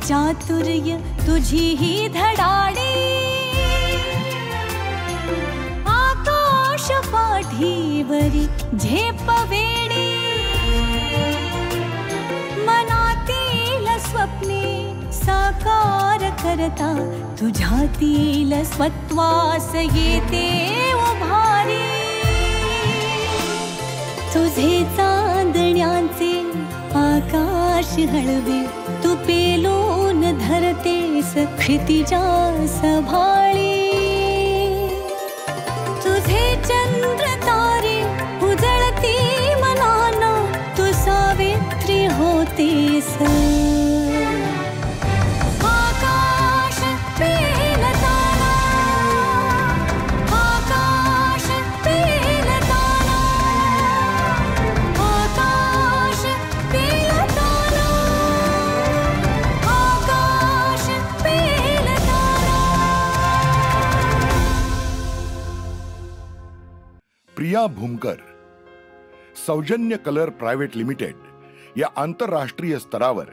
चातुर्य तुझी ही धडाडी, आकाश पाठीवरी झेप वेडी, मनातील स्वप्ने साकार करता तुझ्यातील स्वत्वास येते उभारी। तुझे चांदण्याचे आकाश हळवे, तू पेलून धरतेस क्षितिजा सभाळी। तुझे चंद्र तारे उजळती मनाना, तू सावित्री होतेस। प्रिया भूमकर सौजन्य कलर प्रायव्हेट लिमिटेड या आंतरराष्ट्रीय स्तरावर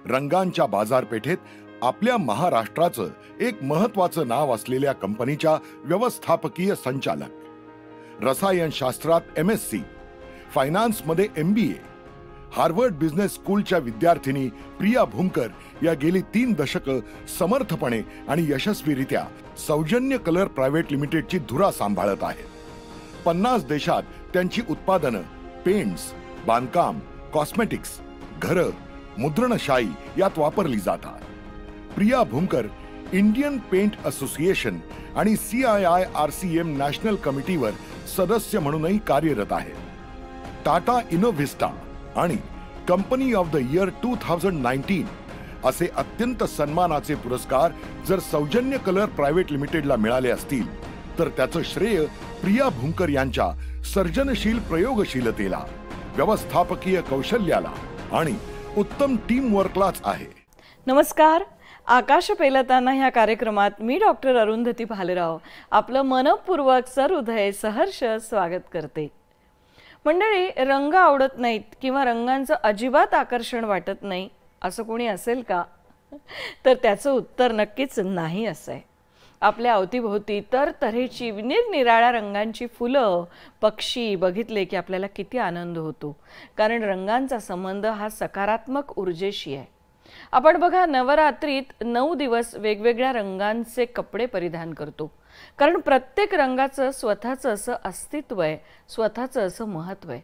रंगांच्या बाजारपेठेत आपल्या महाराष्ट्राचं एक महत्त्वाचं नाव असलेल्या कंपनीच्या व्यवस्थापकीय संचालक, रसायनशास्त्रात MSc, फायनान्समध्ये MBA, हार्वर्ड बिझनेस स्कूलच्या विद्यार्थिनी प्रिया भूमकर या गेली 3 दशकं समर्थपणे आणि यशस्वीरित्या सौजन्य कलर प्रायव्हेट लिमिटेडची धुरा सांभाळत आहेत। 50 देशात त्यांची उत्पादनं पेंट्स, बांधकाम, कॉस्मेटिक्स, घरं, मुद्रणशाही यात वापरली जातात। Priya Bhumkar Indian paint association आणि CII-RCM नॅशनल कमिटीवर सदस्य म्हणूनही कार्यरत आहेत। टाटा इनोव्हिस्टा आणि कंपनी ऑफ द इयर 2019 असे अत्यंत सन्मानाचे पुरस्कार जर सौजन्य कलर प्रायव्हेट लिमिटेडला मिळाले असतील तर त्याचं श्रेय प्रिया भूमकर यांच्या सर्जनशील प्रयोगशीलतेला, व्यवस्थापकीय कौशल्याला आणि उत्तम टीम वर्कलाच आहे। नमस्कार, आकाश पेलताना ह्या कार्यक्रमात मी डॉक्टर अरुंधती भालेराव आपलं मनपूर्वक सहृदय सहर्ष स्वागत करते। मंडळी, रंग आवडत नाहीत किंवा रंगांचं अजिबात आकर्षण वाटत नाही असं कोणी असेल का? तर त्याचं उत्तर नक्कीच नाही असं आहे। आपल्या अवतीभोवती तऱ्हेची निरनिराळ्या रंगांची फुलं, पक्षी बघितले की आपल्याला किती आनंद होतो, कारण रंगांचा संबंध हा सकारात्मक ऊर्जेशी आहे। आपण बघा, नवरात्रीत 9 दिवस वेगवेगळ्या रंगांचे कपडे परिधान करतो, कारण प्रत्येक रंगाचं स्वतःचं असं अस्तित्व आहे, स्वतःचं असं महत्त्व आहे।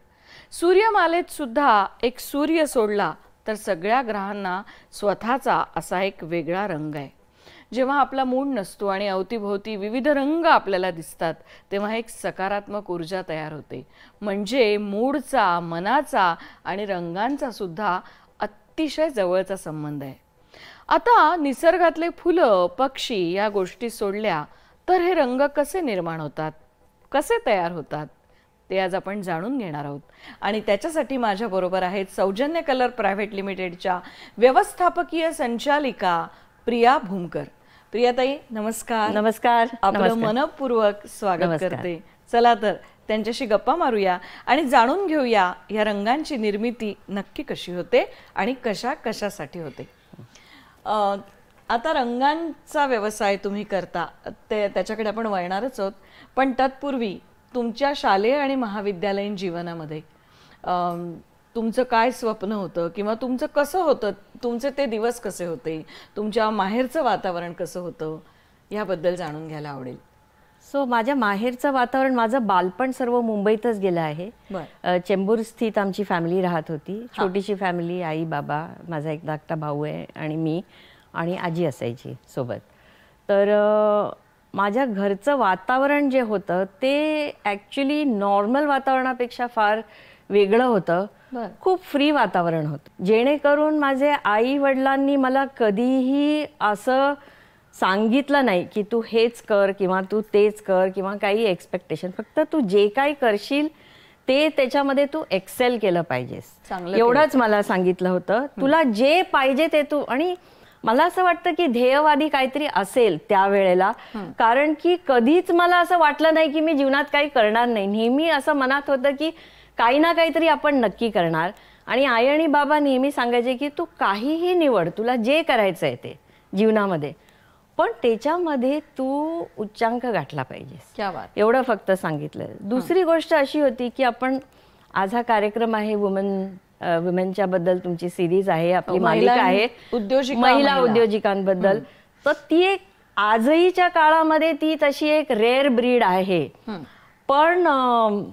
सूर्यमालेत सुद्धा एक सूर्य सोडला तर सगळ्या ग्रहांना स्वतःचा असा एक वेगळा रंग आहे। जेव्हा आपला मूड नसतो आणि अवतीभोवती विविध रंग आपल्याला दिसतात तेव्हा एक सकारात्मक ऊर्जा तयार होते, म्हणजे मूडचा, मनाचा आणि रंगांचा सुद्धा अतिशय जवळचा संबंध आहे। आता निसर्गातले फुलं, पक्षी या गोष्टी सोडल्या तर हे रंग कसे निर्माण होतात, कसे तयार होतात ते आज आपण जाणून घेणार आहोत। आणि त्याच्यासाठी माझ्या बरोबर आहेत सौजन्य कलर प्रायव्हेट लिमिटेडच्या व्यवस्थापकीय संचालिका प्रिया भूमकर। प्रियाताई, नमस्कार। नमस्कार, आपलं मनपूर्वक स्वागत करते। चला तर त्यांच्याशी गप्पा मारूया आणि जाणून घेऊया या रंगांची निर्मिती नक्की कशी होते आणि कशासाठी होते। आता रंगांचा व्यवसाय तुम्ही करता त्याच्याकडे आपण वळणारच आहोत, पण तत्पूर्वी तुमच्या शालेय आणि महाविद्यालयीन जीवनामध्ये तुमचं काय स्वप्न होतं किंवा तुमचं कसं होतं, तुमचे ते दिवस कसे होते, तुमच्या माहेरचं वातावरण कसं होतं याबद्दल जाणून घ्यायला आवडेल। माझ्या माहेरचं वातावरण, माझं बालपण सर्व मुंबईतच गेलं आहे। चेंबूर स्थित आमची फॅमिली राहत होती, छोटीशी फॅमिली, आई बाबा, माझा एक धाकटा भाऊ आहे आणि मी आणि आजी असायची सोबत। तर माझ्या घरचं वातावरण जे होतं ते ॲक्च्युली नॉर्मल वातावरणापेक्षा फार वेगळं होतं, खूप फ्री वातावरण होतं, जेणेकरून माझे आई वडिलांनी मला कधीही असं सांगितलं नाही की तू हेच कर किंवा तू तेच कर किंवा काही एक्सपेक्टेशन, फक्त तू जे काही करशील ते त्याच्यामध्ये तू एक्सेल केलं पाहिजेस एवढंच मला सांगितलं होतं। तुला जे पाहिजे ते तू, आणि मला असं वाटतं की ध्येयवादी काहीतरी असेल त्यावेळेला, कारण की कधीच मला असं वाटलं नाही की मी जीवनात काही करणार नाही। नेहमी असं मनात होतं की काही ना काहीतरी आपण नक्की करणार आणि आई आणि बाबा नेहमी सांगायचे की तू काहीही निवड, तुला जे करायचं आहे ते जीवनामध्ये, पण त्याच्यामध्ये तू उच्चांक गाठला पाहिजेस. क्या बात. एवढं फक्त सांगितलं. दुसरी गोष्ट अशी होती की आपण आज हा कार्यक्रम आहे वुमेनच्या बद्दल, तुमची सिरीज आहे, आपली मालिका आहे महिला उद्योजिकांबद्दल, तर ती एक आजहीच्या काळामध्ये ती तशी एक रेअर ब्रीड आहे. पण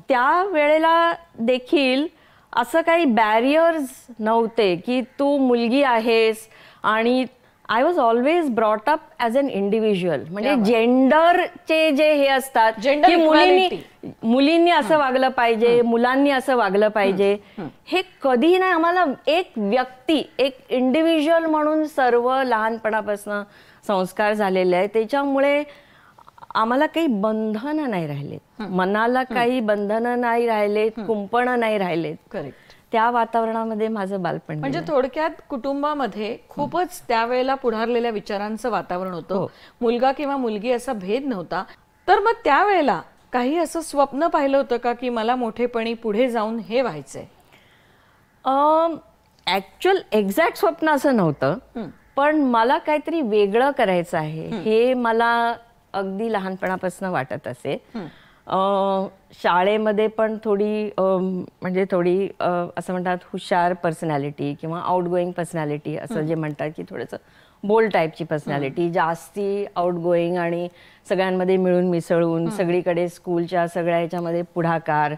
त्या वेळेला देखील असं काही बॅरियर्स नव्हते की तू मुलगी आहेस. आणि I was always brought up as an individual. म्हणजे जेंडरचे जे हे असतात की मुलींनी असं वागलं पाहिजे, मुलांनी असं वागलं पाहिजे, हे कधीही नाही. आम्हाला एक व्यक्ती, एक इंडिव्हिज्युअल म्हणून सर्व लहानपणापासून संस्कार झालेले आहे. त्याच्यामुळे आम्हाला काही बंधनं नाही राहिलेत, मनाला काही बंधनं नाही राहिलेत, कुंपणं नाही राहिलेत. करेक्ट. त्या वातावरणामध्ये माझं बालपण. म्हणजे थोडक्यात कुटुंबामध्ये खूपच त्यावेळेला पुढारलेल्या विचारांचं वातावरण होतं. मुलगा किंवा मुलगी असा भेद नव्हता. तर मग त्यावेळेला काही असं स्वप्न पाहिलं होतं का की मला मोठेपणी पुढे जाऊन हे व्हायचंय? ऍक्च्युअल एक्झॅक्ट स्वप्न असं नव्हतं, पण मला काहीतरी वेगळं करायचं आहे हे मला अगदी लहानपणापासून वाटत असे. शाळेमध्ये पण थोडी म्हणजे थोडी असं म्हणतात हुशार पर्सनॅलिटी किंवा आउटगोईंग पर्सनॅलिटी असं जे म्हणतात की थोडंसं बोल्ड टाईपची पर्सनॅलिटी, जास्ती आउटगोईंग आणि सगळ्यांमध्ये मिळून मिसळून सगळीकडे स्कूलच्या सगळ्या ह्याच्यामध्ये पुढाकार,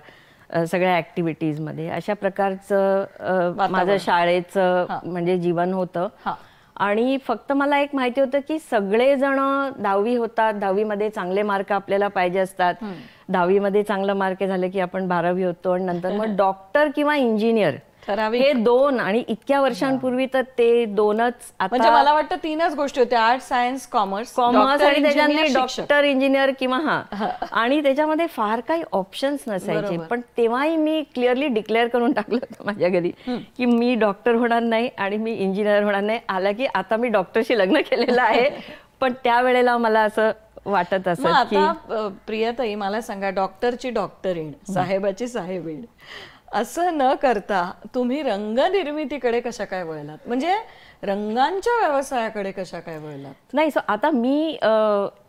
सगळ्या ॲक्टिव्हिटीजमध्ये, अशा प्रकारचं माझं शाळेचं म्हणजे जीवन होतं. आणि फक्त मला एक माहिती होतं की सगळेजण 10वी होतात, 10वीमध्ये चांगले मार्क आपल्याला पाहिजे असतात, 10वीमध्ये चांगलं मार्क झालं की आपण 12वी होतो आणि नंतर मग डॉक्टर किंवा इंजिनियर, हे दोन. आणि इतक्या वर्षांपूर्वी तर ते दोनच. म्हणजे मला वाटतं 3च गोष्टी होत्या, आर्ट, सायन्स, कॉमर्स आणि त्याच्यामध्ये डॉक्टर, इंजिनियर किंवा आणि त्याच्यामध्ये फार काही ऑप्शन्स नसायचे. पण तेव्हाही मी क्लिअरली डिक्लेअर करून टाकलं होतं माझ्या घरी की मी डॉक्टर होणार नाही आणि मी इंजिनियर होणार नाही. आला की आता मी डॉक्टरशी लग्न केलेलं आहे, पण त्यावेळेला मला असं वाटत असत. आता प्रियताई मला सांगा, डॉक्टरची डॉक्टरीण, साहेबाची साहेबीण असं न करता तुम्ही रंगनिर्मितीकडे कशा काय वळलात? म्हणजे रंगांच्या व्यवसायाकडे कशा काय वळलात? नाही, आता मी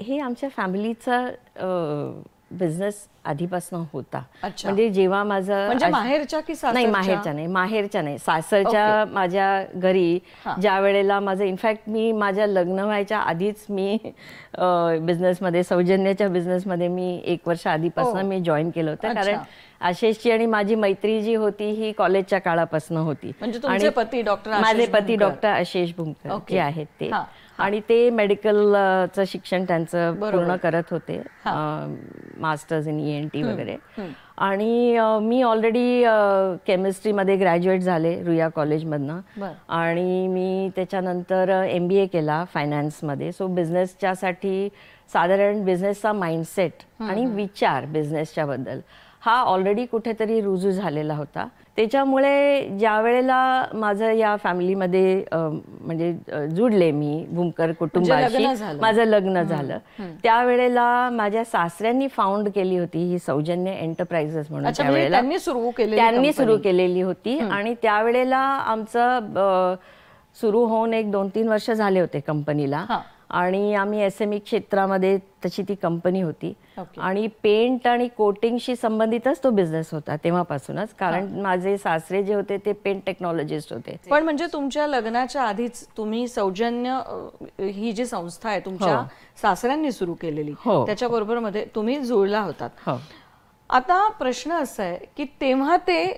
हे आमच्या फॅमिलीचा बिझनेस आधीपासून होता. म्हणजे जेव्हा माझं म्हणजे माहेरच्या की नाही, माहेरच्या नाही, सासरच्या माझ्या घरी ज्या वेळेला माझं इनफॅक्ट मी माझ्या लग्न व्हायच्या आधीच मी बिझनेसमध्ये, सौजन्याच्या बिझनेसमध्ये मी 1 वर्ष आधीपासून मी जॉईन केलं होतं. कारण आशेषची आणि माझी मैत्री जी होती ही कॉलेजच्या काळापासून होती. म्हणजे तुमचे पती डॉक्टर, माझे पती डॉक्टर आशेष भुंकर जे आहेत ते, आणि ते मेडिकलचं शिक्षण त्यांचं पूर्ण करत होते, मास्टर्स इन ENT वगैरे. आणि मी ऑलरेडी केमिस्ट्रीमध्ये ग्रॅज्युएट झाले रुईया कॉलेजमधनं, आणि मी त्याच्यानंतर MBA केला फायनान्समध्ये. सो बिझनेसच्यासाठी साधारण बिझनेसचा माइंडसेट आणि विचार बिझनेसच्या बद्दल हा ऑलरेडी कुठेतरी रुजू झालेला होता. त्याच्यामुळे ज्या वेळेला माझं या फॅमिलीमध्ये म्हणजे जुडले मी भुमकर कुटुंबाशी, माझं लग्न झालं, त्यावेळेला माझ्या सासऱ्यांनी फाउंड केली होती ही सौजन्य एंटरप्राइजेस म्हणून. त्यावेळेला त्यांनी सुरू केलेली होती. आणि त्यावेळेला आमचं सुरू होऊन 1-2-3 वर्ष झाले होते कंपनीला. आणि आम्ही SME क्षेत्रामध्ये तशी ती कंपनी होती. आणि पेंट आणि कोटिंगशी संबंधितच तो बिझनेस होता तेव्हापासूनच, कारण माझे सासरे जे होते ते पेंट टेक्नॉलॉजिस्ट होते. पण म्हणजे तुमच्या लग्नाच्या आधीच तुम्ही सौजन्य ही जी संस्था आहे तुमच्या सासऱ्यांनी सुरू केलेली, त्याच्याबरोबर मध्ये तुम्ही जुळला होतात. आता प्रश्न असा आहे की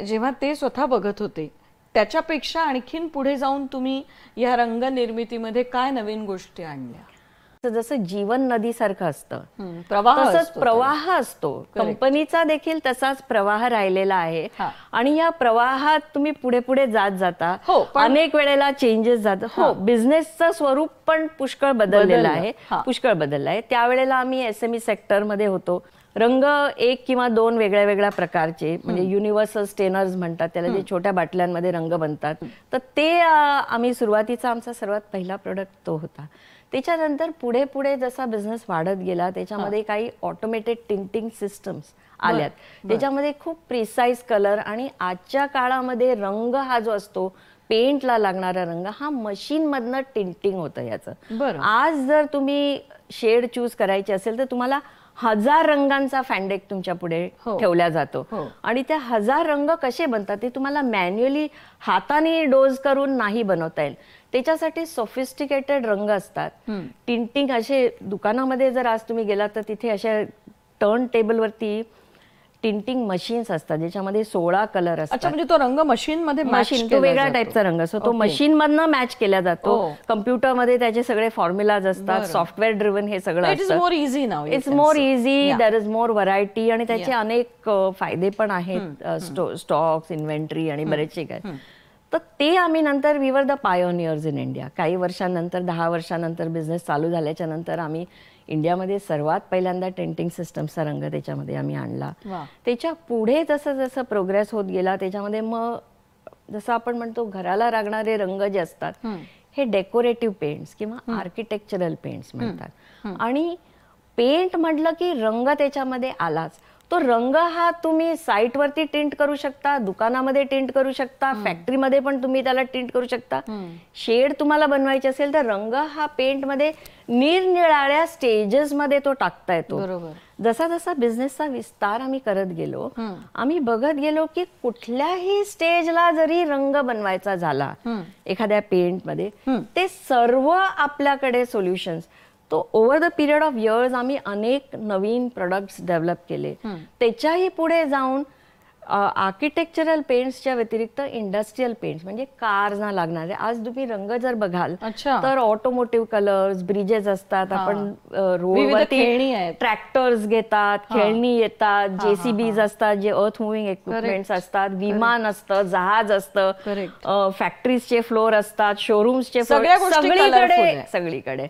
जेव्हा ते स्वतः बघत होते त्याच्यापेक्षा आणखीन पुढे जाऊन तुम्ही या रंगनिर्मितीमध्ये काय नवीन गोष्टी आणल्या? जसं जीवन नदीसारखं असतं, तसंच प्रवाह असतो. कंपनीचा देखील तसाच प्रवाह राहिलेला आहे. आणि या प्रवाहात तुम्ही पुढे पुढे जात जाता, अनेक वेळेला चेंजेस जातात. हो, बिझनेसचं स्वरूप पण पुष्कळ बदललेलं आहे, पुष्कळ बदललं आहे. त्यावेळेला आम्ही SME सेक्टरमध्ये होतो. रंग 1 किंवा 2 वेगळ्या वेगळ्या प्रकारचे, म्हणजे युनिव्हर्सल स्टेनर्स म्हणतात त्याला, जे छोट्या बाटल्यांमध्ये रंग बनतात, तर ते आम्ही सुरुवातीचा आमचा सर्वात पहिला प्रोडक्ट तो होता. त्याच्यानंतर पुढे पुढे जसा बिझनेस वाढत गेला त्याच्यामध्ये काही ऑटोमेटेड टिंटिंग सिस्टम्स आल्यात. त्याच्यामध्ये खूप प्रिसाईज कलर आणि आजच्या काळामध्ये रंग हा जो असतो पेंटला लागणारा रंग हा मशीन मधनं टिंटिंग होतं याचं. आज जर तुम्ही शेड चूज करायची असेल तर तुम्हाला 1000 रंगांचा फॅन्डेक तुमच्या पुढे ठेवला जातो आणि त्या 1000 रंग कसे बनतात ते तुम्हाला मॅन्युअली हाताने डोज करून नाही बनवता येईल. त्याच्यासाठी सोफिस्टिकेटेड रंग असतात. टिंटिंग असे दुकानामध्ये जर आज तुम्ही गेलात तर तिथे अशा टर्न टेबलवरती टिंटिंग मशीन्स असतात ज्याच्यामध्ये 16 कलर असतात. म्हणजे तो रंग मशीन मध्ये तो वेगळ्या टाईपचा रंग असतो. तो मशीन मधनं मॅच केला जातो. कम्प्युटरमध्ये त्याचे सगळे फॉर्म्युलाज असतात. सॉफ्टवेअर ड्रिव्हन हे सगळं असतं. It's more easy now. It's more easy. There is more variety आणि त्याचे अनेक फायदे पण आहेत. स्टॉक्स, इन्व्हेंटरी आणि बरेचसे काय. तर ते आम्ही नंतर we were the pioneers in India. काही वर्षांनंतर 10 वर्षांनंतर बिझनेस चालू झाल्याच्या नंतर आम्ही इंडियामध्ये सर्वात पहिल्यांदा टेंटिंग सिस्टमचा रंग त्याच्यामध्ये आम्ही आणला. त्याच्या पुढे जसं जसं प्रोग्रेस होत गेला त्याच्यामध्ये मग जसं आपण म्हणतो घराला लागणारे रंग जे असतात हे डेकोरेटिव्ह पेंट्स किंवा आर्किटेक्चरल पेंट्स म्हणतात. आणि पेंट म्हटलं की रंग त्याच्यामध्ये आलाच. तो रंग हा तुम्ही साईटवरती टिंट करू शकता, दुकानामध्ये टिंट करू शकता, फॅक्टरीमध्ये पण तुम्ही त्याला टिंट करू शकता. शेड तुम्हाला बनवायचे असेल तर रंग हा पेंटमध्ये निरनिराळ्या स्टेजेसमध्ये तो टाकता येतो. जसा जसा बिझनेसचा विस्तार आम्ही करत गेलो आम्ही बघत गेलो की कुठल्याही स्टेजला जरी रंग बनवायचा झाला एखाद्या पेंटमध्ये ते सर्व आपल्याकडे सोल्युशन्स. तो over the period of years आम्ही अनेक नवीन प्रोडक्ट्स डेव्हलप केले. त्याच्याही पुढे जाऊन आर्किटेक्चरल पेंट्सच्या व्यतिरिक्त इंडस्ट्रियल पेंट्स म्हणजे कार्सना लागणारे. आज तुम्ही रंग जर बघाल तर ऑटोमोटिव्ह कलर्स, ब्रिजेस असतात, आपण रोडवरती ट्रॅक्टर्स घेतात, खेळणी येतात, JCBs असतात जे अर्थ मुव्हिंग इक्विपमेंट्स असतात, विमान असतं, जहाज असतं, फॅक्टरीजचे फ्लोर असतात, शोरूम्सचे फ्लोर, सगळीकडे.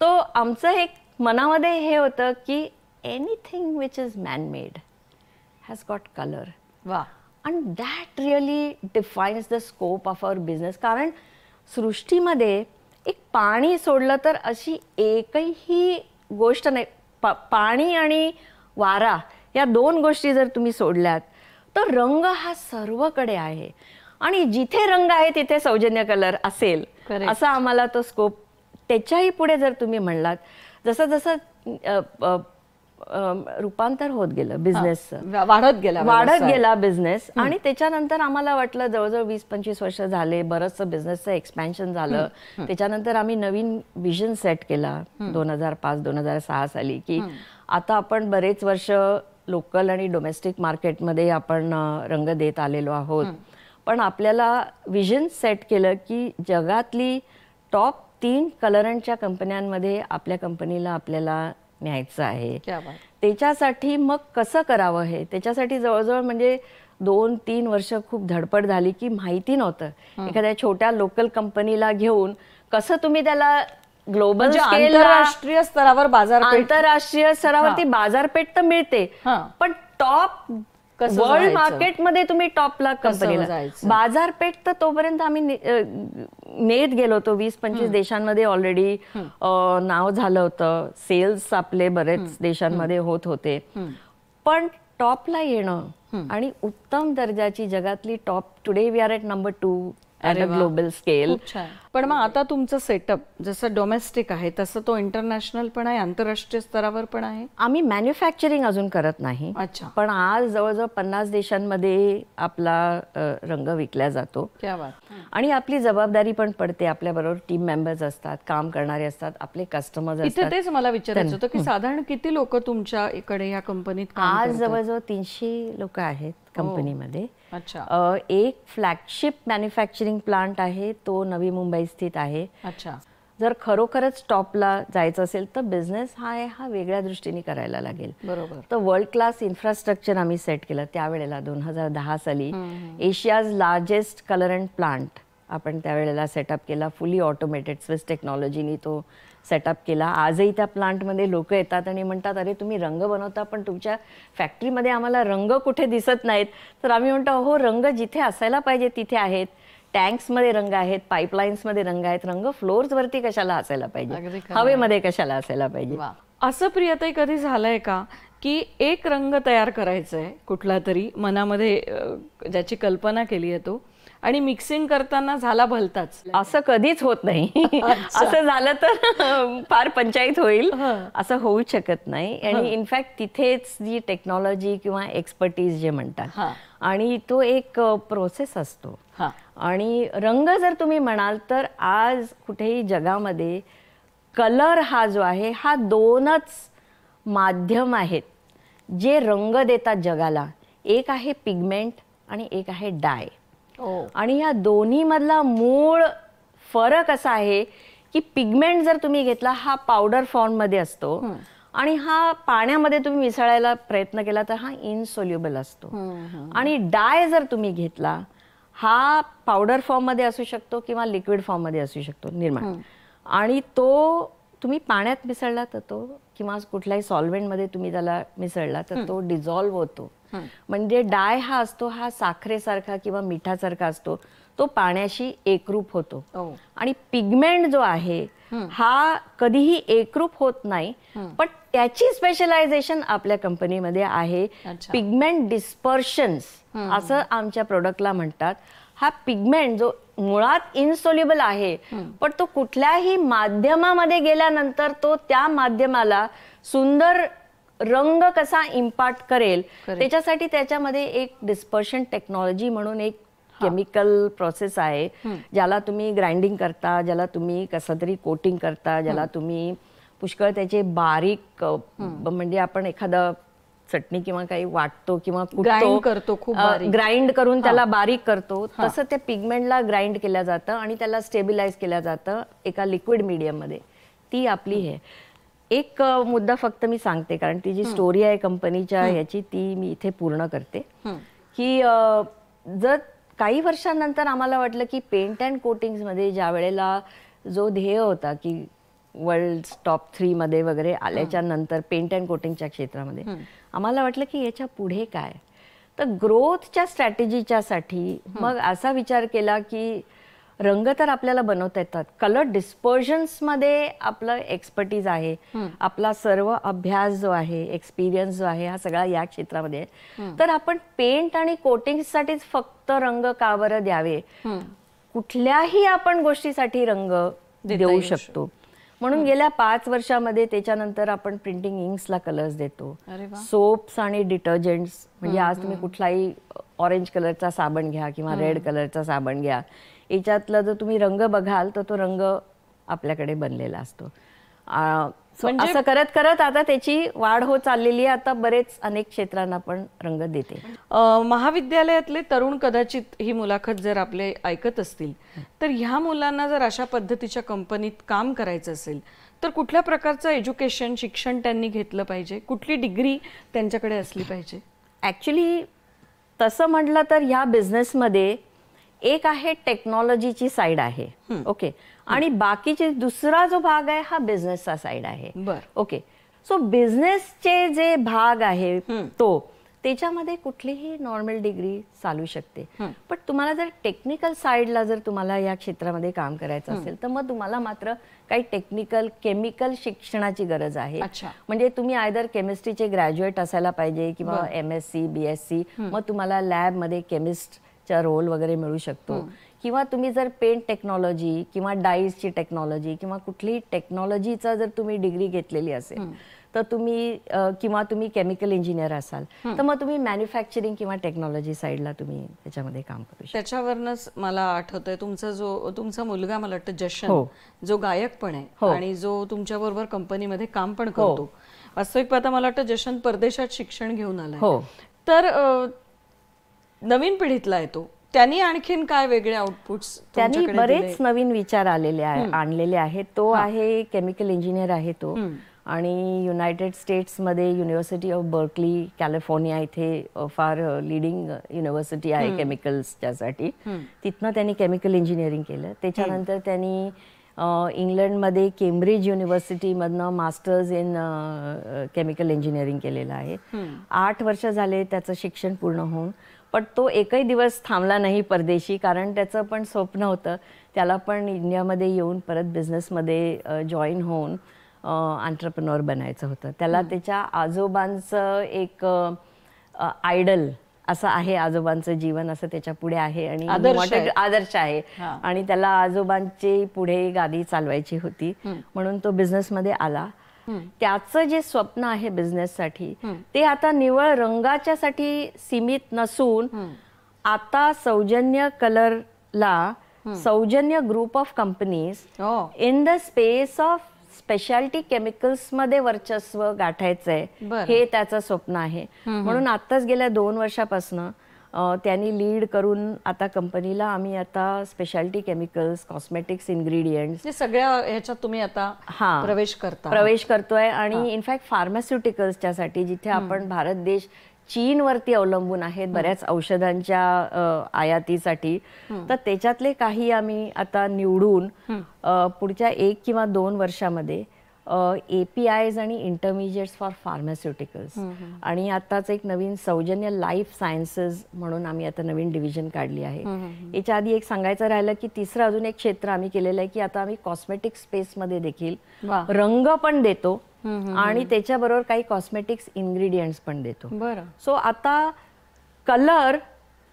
तो आमचं एक मनामध्ये हे होतं की anything which is man made has got colour. And that really defines the scope of our business. कारण सृष्टीमध्ये एक पाणी सोडलं तर अशी एकही गोष्ट नाही. पाणी आणि वारा या 2 गोष्टी जर तुम्ही सोडल्यात तर रंग हा सर्वकडे आहे आणि जिथे रंग आहे तिथे सौजन्य कलर असेल असा आम्हाला तो स्कोप. त्याच्याही पुढे जर तुम्ही म्हणलात जसं जसं रूपांतर होत गेलं बिझनेसचं, वाढत गेला बिझनेस आणि त्याच्यानंतर आम्हाला वाटलं जवळजवळ 20-25 वर्ष झाले बरंचसं बिझनेसचं एक्सपॅन्शन झालं. त्याच्यानंतर आम्ही नवीन विजन सेट केला 2005-2006 साली की आता आपण बरेच वर्ष लोकल आणि डोमेस्टिक मार्केटमध्ये आपण रंग देत आलेलो आहोत. पण आपल्याला विजन सेट केलं की जगातली टॉप 3 कलरांच्या कंपन्यांमध्ये आपल्या कंपनीला आपल्याला न्यायचं आहे. त्याच्यासाठी मग कसं करावं हे त्याच्यासाठी जवळजवळ म्हणजे 2-3 वर्ष खूप धडपड झाली की माहिती नव्हतं एखाद्या छोट्या लोकल कंपनीला घेऊन कसं तुम्ही त्याला ग्लोबल आंतरराष्ट्रीय स्तरावर आंतरराष्ट्रीय स्तरावरती बाजारपेठ तर मिळते पण टॉप वर्ल्ड मार्केटमध्ये तुम्ही टॉपला कंपनीला बाजारपेठ तर तोपर्यंत आम्ही नेत गेलो होतो. 20-25 देशांमध्ये ऑलरेडी नाव झालं होतं. सेल्स आपले बरेच देशांमध्ये होत होते. पण टॉपला येणं आणि उत्तम दर्जाची जगातली top today we are at number 2 at a global scale. पण मग आता तुमचं सेटअप जसं डोमेस्टिक आहे तसं तो इंटरनॅशनल पण आहे, आंतरराष्ट्रीय स्तरावर पण आहे. आम्ही मॅन्युफॅक्चरिंग अजून करत नाही. पण आज जवळजवळ 50 देशांमध्ये आपला रंग विकला जातो. आणि आपली जबाबदारी पण पडते. आपल्याबरोबर टीम मेंबर्स असतात, काम करणारे असतात, आपले कस्टमर्स असतात. तेच मला विचारायचं होतं की साधारण किती लोक तुमच्या इकडे या कंपनीत आज जवळजवळ 300 लोक आहेत कंपनीमध्ये. एक फ्लॅगशिप मॅन्युफॅक्चरिंग प्लांट आहे तो नवी मुंबई स्थित आहे. जर खरोखरच टॉपला जायचं असेल तर बिझनेस हा वेगळ्या दृष्टीने करायला लागेल. तर वर्ल्ड क्लास इन्फ्रास्ट्रक्चर आम्ही सेट केलं त्यावेळेला 2010 साली. Asia's largest colour and plant आपण त्यावेळेला सेटअप केला. फुली ऑटोमेटेड स्विस टेक्नॉलॉजीनी तो सेटअप केला. आजही त्या प्लांटमध्ये लोक येतात आणि म्हणतात अरे तुम्ही रंग बनवता पण तुमच्या फॅक्टरीमध्ये आम्हाला रंग कुठे दिसत नाहीत. तर आम्ही म्हणतो हो रंग जिथे असायला पाहिजे तिथे आहेत. टँक्स मध्ये रंग आहेत, पाईपलाईन्स मध्ये रंग आहेत, रंग फ्लोअर्स वरती कशाला असायला पाहिजे, अगदी खरं. हवेमध्ये कशाला असायला पाहिजे. असं प्रियताई कधी झालंय का की एक रंग तयार करायचा आहे कुठला तरी मनामध्ये ज्याची कल्पना केली आहे तो, आणि मिक्सिंग करताना झाला भलताच? असं कधीच होत नाही. असं झालं तर फार पंचायत होईल. असं होऊ शकत नाही. आणि इनफॅक्ट तिथेच जी टेक्नॉलॉजी किंवा एक्सपर्टीज जे म्हणतात, आणि तो एक प्रोसेस असतो. आणि रंग जर तुम्ही म्हणाल तर आज कुठेही जगामध्ये कलर हा जो आहे हा दोनच माध्यम आहेत जे रंग देतात जगाला. एक आहे पिगमेंट आणि एक आहे डाय. आणि या दोन्ही मधला मूळ फरक असा आहे की पिगमेंट जर तुम्ही घेतला हा पावडर फॉर्म मध्ये असतो, आणि हा पाण्यामध्ये तुम्ही मिसळायला प्रयत्न केला तर हा इनसोल्युबल असतो. आणि डाय जर तुम्ही घेतला हा पावडर फॉर्म मध्ये असू शकतो किंवा लिक्विड फॉर्म मध्ये असू शकतो निर्माण, आणि तो तुम्ही पाण्यात मिसळला तर तो, किंवा कुठल्याही सॉल्व्हेंट मध्ये तुम्ही त्याला मिसळला तर तो डिझॉल्व्ह होतो. म्हणजे डाय हा असतो हा साखरेसारखा किंवा मिठासारखा असतो, तो पाण्याशी एकरूप होतो. आणि पिगमेंट जो आहे हा कधीही एकरूप होत नाही, पण त्याची स्पेशलायझेशन आपल्या कंपनीमध्ये आहे. पिगमेंट डिस्पर्शन्स असं आमच्या प्रोडक्टला म्हणतात. हा पिगमेंट जो मुळात इनसोल्युबल आहे, पण तो कुठल्याही माध्यमामध्ये गेल्यानंतर तो त्या माध्यमाला सुंदर रंग कसा इम्पार्ट करेल त्याच्यासाठी त्याच्यामध्ये एक डिस्पर्शन टेक्नॉलॉजी म्हणून एक केमिकल प्रोसेस आहे, ज्याला तुम्ही ग्राइंडिंग करता, ज्याला तुम्ही कसं तरी कोटिंग करता, ज्याला तुम्ही पुष्कळ त्याचे बारीक म्हणजे आपण एखादा चटणी किंवा काही वाटतो किंवा ग्राइंड करून त्याला बारीक करतो, तसं त्या पिगमेंटला ग्राइंड केलं जातं आणि त्याला स्टेबिलाइज केलं जातं एका लिक्विड मीडियम मध्ये. ती आपली हे एक मुद्दा फक्त मी सांगते, कारण ती जी स्टोरी आहे कंपनीच्या याची ती मी इथे पूर्ण करते. की जर काही वर्षांनंतर आम्हाला वाटलं की पेंट अँड कोटिंग्स मध्ये ज्या वेळेला जो ध्येय होता की वर्ल्ड टॉप 3 मध्ये वगैरे आल्याच्या नंतर पेंट अँड कोटिंगच्या क्षेत्रामध्ये आम्हाला वाटलं की याच्या पुढे काय, तर ग्रोथच्या स्ट्रॅटेजीच्या साठी मग असा विचार केला की रंग तर आपल्याला बनवता येतात, कलर डिस्पर्जन्स मध्ये आपलं एक्सपर्टीज आहे, आपला सर्व अभ्यास जो आहे, एक्सपिरियन्स जो आहे, हा सगळा या क्षेत्रामध्ये. तर आपण पेंट आणि कोटिंग साठीच फक्त रंग का बरं द्यावे, कुठल्याही आपण गोष्टीसाठी रंग देऊ शकतो. म्हणून गेल्या 5 वर्षामध्ये त्याच्यानंतर आपण प्रिंटिंग इंक्सला कलर्स देतो, सोप्स आणि डिटर्जंट्स. म्हणजे आज तुम्ही कुठलाही ऑरेंज कलरचा साबण घ्या किंवा रेड कलरचा साबण घ्या, याच्यातला जर तुम्ही रंग बघाल तर तो रंग आपल्याकडे बनलेला असतो. असं करत करत आता त्याची वाढ होत चाललेली आहे. आता बरेच अनेक क्षेत्रांना पण रंग देते. महाविद्यालयातले तरुण कदाचित ही मुलाखत जर आपले ऐकत असतील तर ह्या मुलांना जर अशा पद्धतीच्या कंपनीत काम करायचं असेल तर कुठल्या प्रकारचं एज्युकेशन शिक्षण त्यांनी घेतलं पाहिजे, कुठली डिग्री त्यांच्याकडे असली पाहिजे? ऍक्च्युली तसं म्हटलं तर ह्या बिझनेसमध्ये एक आहे टेक्नॉलॉजीची साईड आहे, ओके, आणि बाकीचे दुसरा जो भाग आहे हा बिझनेसचा साईड आहे. ओके, सो बिझनेसचे जे भाग आहे तो त्याच्यामध्ये कुठलीही नॉर्मल डिग्री चालू शकते. पण तुम्हाला जर टेक्निकल साईडला जर तुम्हाला या क्षेत्रामध्ये काम करायचं असेल तर मग तुम्हाला मात्र काही टेक्निकल केमिकल शिक्षणाची गरज आहे. म्हणजे तुम्ही आयदर केमिस्ट्रीचे ग्रॅज्युएट असायला पाहिजे किंवा MSc BSc, मग तुम्हाला लॅबमध्ये केमिस्टचा रोल वगैरे मिळू शकतो. किंवा तुम्ही जर पेंट टेक्नॉलॉजी किंवा डाईजची टेक्नॉलॉजी किंवा कुठलीही टेक्नॉलॉजीचा जर तुम्ही डिग्री घेतलेली असेल तर तुम्ही किंवा तुम्ही केमिकल इंजिनियर असाल तर मग तुम्ही मॅन्युफॅक्चरिंग किंवा टेक्नॉलॉजी साईडला तुम्ही त्याच्यामध्ये काम करू शकता. त्याच्यावरनच मला आठवतंय तुमचा मुलगा मला वाटतं जशन, जो गायक पण आहे आणि जो तुमच्या बरोबर कंपनीमध्ये काम पण करतो. वास्तविक पाहता मला वाटतं जशन परदेशात शिक्षण घेऊन आलाय. तर नवीन पिढीतला आहे तो, त्यांनी आणखीन काय वेगळे आउटपुट्स? त्यांनी बरेच नवीन विचार आणलेले आहेत. तो आहे केमिकल इंजिनियर आहे तो, आणि युनायटेड स्टेट्समध्ये युनिव्हर्सिटी ऑफ बर्कली कॅलिफोर्निया इथे फार लिडिंग युनिव्हर्सिटी आहे केमिकल्सच्यासाठी. तिथनं त्यांनी केमिकल इंजिनिअरिंग केलं. त्याच्यानंतर त्यांनी इंग्लंडमध्ये केम्ब्रिज युनिव्हर्सिटीमधनं मास्टर्स इन केमिकल इंजिनिअरिंग केलेलं आहे. 8 वर्ष झाले त्याचं शिक्षण पूर्ण होऊन. पण तो एकही दिवस थांबला नाही परदेशी, कारण त्याचं पण स्वप्न होतं, त्याला पण इंडियामध्ये येऊन परत बिझनेसमध्ये जॉईन होऊन एंटरप्रेन्योर बनायचं होतं. त्याला त्याच्या आजोबांचं एक आयडल असं आहे, आजोबांचं जीवन असं त्याच्या पुढे आहे आणि आदर्श आहे आणि त्याला आजोबांची पुढे गादी चालवायची होती, म्हणून तो बिझनेसमध्ये आला. त्याचं जे स्वप्न आहे बिझनेससाठी ते आता निवळ रंगाच्यासाठी सीमित नसून आता सौजन्य कलरला सौजन्य group of companies in the space of speciality chemicals मध्ये वर्चस्व गाठायचंय, हे त्याचं स्वप्न आहे. म्हणून आताच गेल्या 2 वर्षापासून त्यांनी लीड करून आता कंपनीला आम्ही आता स्पेशालिटी केमिकल्स, कॉस्मेटिक्स, इन्ग्रेडियंट्स सगळ्या ह्याच्यात तुम्ही आता प्रवेश करतोय. आणि इनफॅक्ट फार्मास्युटिकल्सच्या साठी जिथे आपण भारत देश चीनवरती अवलंबून आहेत बऱ्याच औषधांच्या आयातीसाठी, तर त्याच्यातले काही आम्ही आता निवडून पुढच्या 1 किंवा 2 वर्षामध्ये APIs आणि इंटरमिजिएट्स फॉर फार्मास्युटिकल्स आणि आताच एक नवीन सौजन्य लाईफ सायन्सेस म्हणून आम्ही आता नवीन डिव्हिजन काढली आहे. याच्या आधी एक सांगायचं राहिलं की तिसरं अजून एक क्षेत्र आम्ही केलेलं आहे की आता आम्ही कॉस्मेटिक स्पेसमध्ये देखील रंग पण देतो आणि त्याच्याबरोबर काही कॉस्मेटिक्स इन्ग्रेडियंट्स पण देतो. सो आता कलर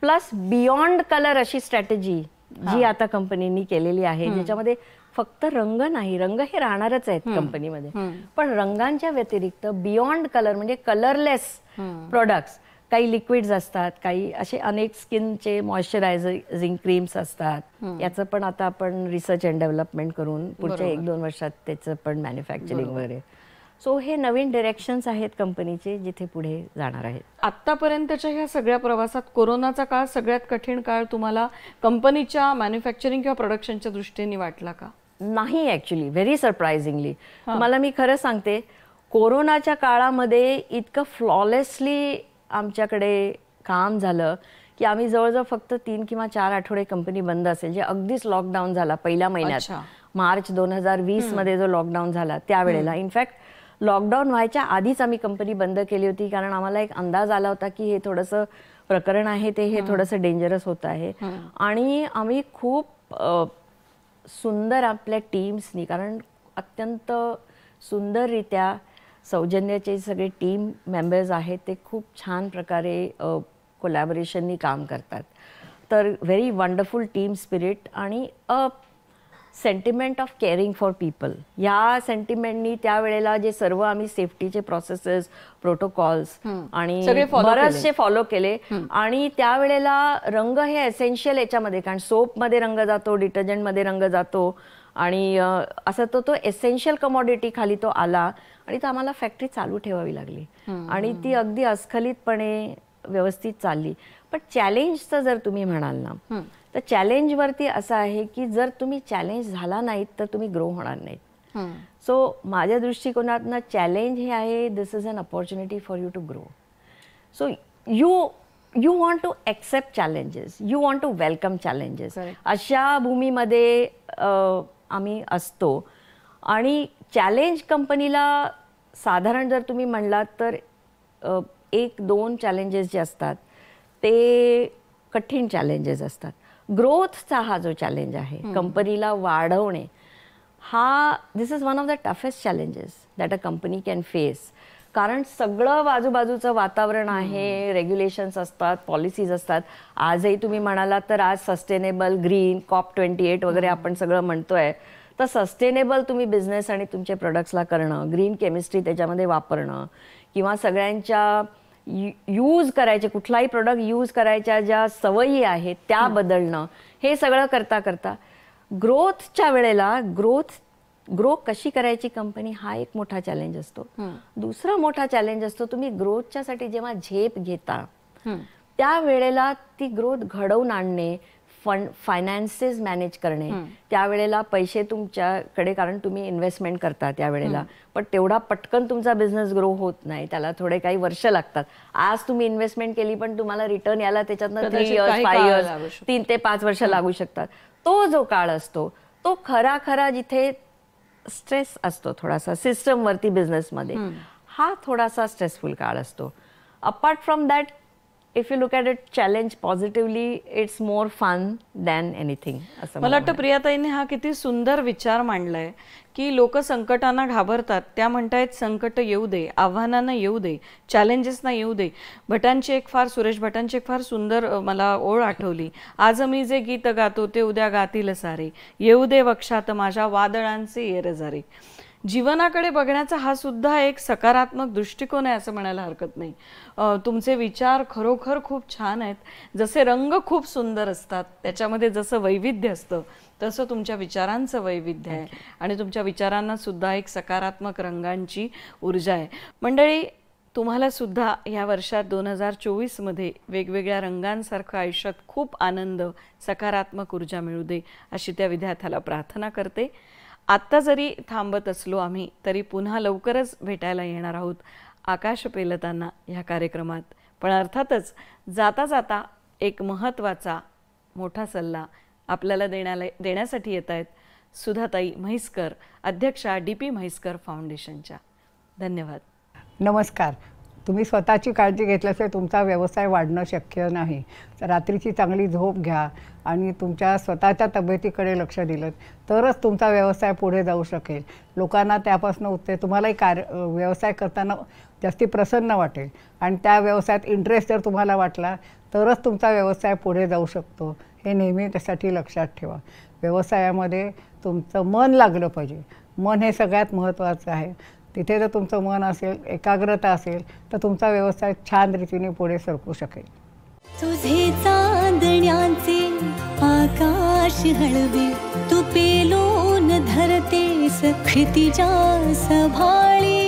प्लस बियॉन्ड कलर अशी स्ट्रॅटेजी जी आता कंपनीनी केलेली आहे, ज्याच्यामध्ये फक्त रंग नाही, रंग हे राहणारच आहेत कंपनीमध्ये, पण रंगांच्या व्यतिरिक्त बियॉन्ड कलर म्हणजे कलरलेस प्रोडक्ट्स, काही लिक्विड्स असतात, काही असे अनेक स्किनचे मॉइश्चरायझिंग क्रीम्स असतात. याचं पण आता आपण रिसर्च अँड डेव्हलपमेंट करून पुढच्या 1-2 वर्षात त्याचं पण मॅन्युफॅक्चरिंग वगैरे. सो हे नवीन डिरेक्शन्स आहेत कंपनीचे जिथे पुढे जाणार आहेत. आतापर्यंतच्या ह्या सगळ्या प्रवासात कोरोनाचा काळ सगळ्यात कठीण काळ तुम्हाला कंपनीच्या मॅन्युफॅक्चरिंग किंवा प्रोडक्शनच्या दृष्टीने वाटला का? नाही, ऍक्च्युली व्हेरी सरप्रायझिंगली. तुम्हाला मी खरं सांगते, कोरोनाच्या काळामध्ये इतकं फ्लॉलेसली आमच्याकडे काम झालं की आम्ही जवळजवळ फक्त 3 किंवा 4 आठवडे कंपनी बंद असेल, जे अगदीच लॉकडाऊन झाला पहिल्या महिन्यात, मार्च 2020 मध्ये जो लॉकडाऊन झाला त्यावेळेला. इनफॅक्ट लॉकडाऊन व्हायच्या आधीच आम्ही कंपनी बंद केली होती, कारण आम्हाला एक अंदाज आला होता की हे थोडंसं प्रकरण आहे ते हे थोडंसं डेंजरस होत आहे. आणि आम्ही खूप सुंदर आपल्या टीम्सनी, कारण अत्यंत सुंदररित्या सौजन्याचे सगळे टीम मेंबर्स आहेत ते खूप छान प्रकारे कोलॅबोरेशननी काम करतात. तर व्हेरी वंडरफुल टीम स्पिरिट आणि sentiment of caring for people, या सेंटिमेंटनी त्यावेळेला जे सर्व आम्ही सेफ्टीचे प्रोसेसेस, प्रोटोकॉल्स आणि बरेचसे फॉलो केले. आणि त्यावेळेला रंग हे एसेन्शियल याच्यामध्ये, कारण सोपमध्ये रंग जातो, डिटर्जंटमध्ये रंग जातो आणि असं तो एसेन्शियल कमॉडिटी खाली तो आला आणि तो आम्हाला फॅक्टरी चालू ठेवावी लागली आणि ती अगदी अस्खलितपणे व्यवस्थित चालली. पण चॅलेंजचं जर तुम्ही म्हणाल ना, तर चॅलेंजवरती असं आहे की जर तुम्ही चॅलेंज झाला नाहीत तर तुम्ही ग्रो होणार नाहीत. सो माझ्या दृष्टिकोनातनं चॅलेंज हे आहे, this is an opportunity for you to grow. So you want to accept challenges, you want to welcome challenges. अशा भूमीमध्ये आम्ही असतो. आणि चॅलेंज कंपनीला साधारण जर तुम्ही म्हणलात तर 1-2 चॅलेंजेस जे असतात ते कठीण चॅलेंजेस असतात. ग्रोथचा हा जो चॅलेंज आहे कंपनीला वाढवणे, हा this is one of the toughest challenges that a company can face. कारण सगळं बाजूबाजूचं वातावरण आहे, रेग्युलेशन्स असतात, पॉलिसीज असतात. आजही तुम्ही म्हणालात तर आज सस्टेनेबल, ग्रीन, COP28 वगैरे आपण सगळं म्हणतोय, तर सस्टेनेबल तुम्ही बिझनेस आणि तुमचे प्रोडक्ट्सला करणं, ग्रीन केमिस्ट्री त्याच्यामध्ये वापरणं किंवा सगळ्यांच्या यूज करायचे, कुठलाही प्रोडक्ट यूज करायच्या ज्या सवयी आहेत त्या बदलणं, हे सगळं करता करता ग्रोथच्या वेळेला ग्रो कशी करायची कंपनी, हा एक मोठा चॅलेंज असतो. दुसरा मोठा चॅलेंज असतो, तुम्ही ग्रोथच्यासाठी जेव्हा झेप घेता त्या वेळेला ती ग्रोथ घडवून आणणे, फायनान्सेस मॅनेज करणे, त्यावेळेला पैसे तुमच्याकडे, कारण तुम्ही इन्व्हेस्टमेंट करता त्यावेळेला, पण तेवढा पटकन तुमचा बिझनेस ग्रो होत नाही, त्याला थोडे काही वर्ष लागतात. आज तुम्ही इन्व्हेस्टमेंट केली पण तुम्हाला रिटर्न यायला त्याच्यातनं 3 इयर्स, 5 इयर्स, 3 ते 5 वर्ष लागू शकतात. तो जो काळ असतो तो खरा जिथे स्ट्रेस असतो थोडासा सिस्टमवरती बिझनेसमध्ये, हा थोडासा स्ट्रेसफुल काळ असतो. Apart from that if you look at it challenge positively, it's more fun than anything असं मला वाटतं प्रियाताईने हा किती सुंदर विचार मांडलाय की लोक संकटांना घाबरतात, त्या म्हणतायत संकट येऊ दे, आव्हानांना येऊ दे, चॅलेंजेसना येऊ दे. सुरेश भटांची एक फार सुंदर मला ओळ आठवली. आज मी जे गीत गातो ते उद्या गातील सारे, येऊ दे वक्षात माझ्या वादळांचे येरजारे. जीवनाकडे बघण्याचा हा सुद्धा एक सकारात्मक दृष्टिकोन आहे असं म्हणायला हरकत नाही. तुमचे विचार खरोखर खूप छान आहेत. जसे रंग खूप सुंदर असतात, त्याच्यामध्ये जसं वैविध्य असतं तसं तुमच्या विचारांचं वैविध्य आहे आणि तुमच्या विचारांना सुद्धा एक सकारात्मक रंगांची ऊर्जा आहे. मंडळी, तुम्हाला सुद्धा या वर्षात 2024मध्ये वेगवेगळ्या रंगांसारखं आयुष्यात खूप आनंद, सकारात्मक ऊर्जा मिळू दे अशी त्या विद्यार्थ्याला प्रार्थना करते. आत्ता जरी थांबत असलो आम्ही तरी पुन्हा लवकरच भेटायला येणार आहोत आकाश पेलताना ह्या कार्यक्रमात. पण अर्थातच जाता जाता एक महत्त्वाचा मोठा सल्ला आपल्याला देण्यासाठी येत आहेत सुधाताई म्हैसकर, अध्यक्षा DP म्हैसकर फाउंडेशनच्या. धन्यवाद. नमस्कार. तुम्ही स्वतःची काळजी घेतल्याशिवाय तुमचा व्यवसाय वाढणं शक्य नाही. तर रात्रीची चांगली झोप घ्या आणि तुमच्या स्वतःच्या तब्येतीकडे लक्ष दिलं तरच तुमचा व्यवसाय पुढे जाऊ शकेल. लोकांना त्यापासून तुम्हालाही व्यवसाय करताना जास्ती प्रसन्न वाटेल आणि त्या व्यवसायात इंटरेस्ट जर तुम्हाला वाटला तरच तुमचा व्यवसाय पुढे जाऊ शकतो. हे नेहमी त्यासाठी लक्षात ठेवा. व्यवसायामध्ये तुमचं मन लागलं पाहिजे. मन हे सगळ्यात महत्त्वाचं आहे. तिथे जर तुमचं मन असेल, एकाग्रता असेल तर तुमचा व्यवसाय छान रीतीने पुढे सरकू शकेल. तुझे चांदण्याचे आकाश हळवे, तू पेलून धरतेस क्षितिजा सभाळी.